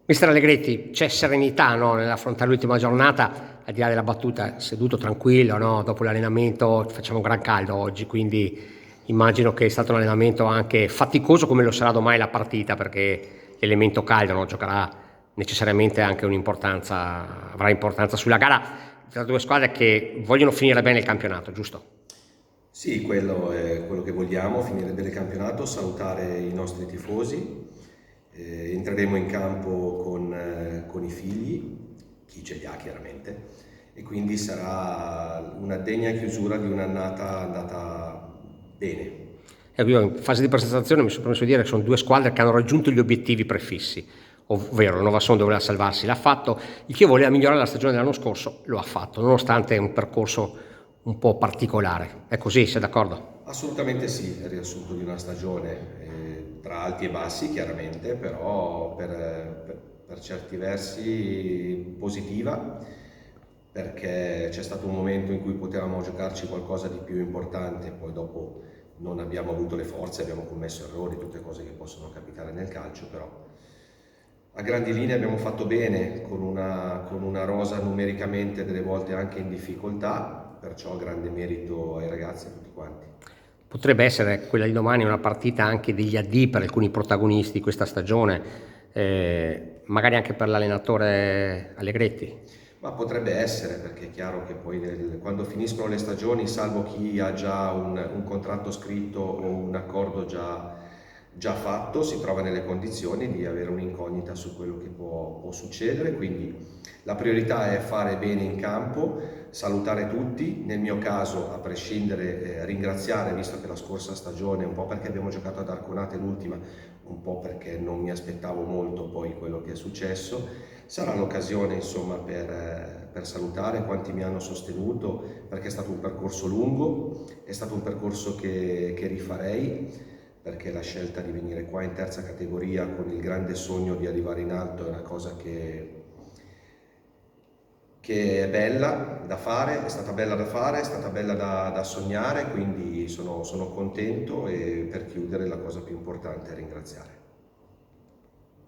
Mister Allegretti, c'è serenità, no, nell'affrontare l'ultima giornata, al di là della battuta, seduto tranquillo, no? Dopo l'allenamento facciamo un gran caldo oggi, quindi immagino che è stato un allenamento anche faticoso come lo sarà domani la partita, perché l'elemento caldo, no, giocherà necessariamente anche un'importanza, avrà importanza sulla gara tra due squadre che vogliono finire bene il campionato, giusto? Sì, quello è quello che vogliamo, finire bene il campionato, salutare i nostri tifosi. Entreremo in campo con i figli, chi ce li ha chiaramente, e quindi sarà una degna chiusura di un'annata andata bene. Ecco, io in fase di presentazione mi sono permesso di dire che sono due squadre che hanno raggiunto gli obiettivi prefissi, ovvero il Novasson doveva salvarsi, l'ha fatto, il Chievo voleva migliorare la stagione dell'anno scorso, lo ha fatto, nonostante un percorso un po' particolare. È così, sei d'accordo? Assolutamente sì, è il riassunto di una stagione tra alti e bassi chiaramente, però per certi versi positiva, perché c'è stato un momento in cui potevamo giocarci qualcosa di più importante, poi dopo non abbiamo avuto le forze, abbiamo commesso errori, tutte cose che possono capitare nel calcio, però a grandi linee abbiamo fatto bene con una rosa numericamente delle volte anche in difficoltà, perciò grande merito ai ragazzi e a tutti quanti. Potrebbe essere quella di domani una partita anche degli addii per alcuni protagonisti di questa stagione, magari anche per l'allenatore Allegretti. Ma potrebbe essere, perché è chiaro che poi quando finiscono le stagioni, salvo chi ha già un contratto scritto o un accordo già fatto, si trova nelle condizioni di avere un'incognita su quello che può succedere. Quindi la priorità è fare bene in campo, salutare tutti, nel mio caso a prescindere ringraziare, visto che la scorsa stagione, un po' perché abbiamo giocato ad Arconate l'ultima, un po' perché non mi aspettavo molto poi quello che è successo. Sarà l'occasione insomma per salutare quanti mi hanno sostenuto, perché è stato un percorso lungo, è stato un percorso che rifarei, perché la scelta di venire qua in terza categoria con il grande sogno di arrivare in alto è una cosa che è bella da fare, è stata bella da fare, è stata bella da sognare, quindi sono contento e per chiudere la cosa più importante è ringraziare.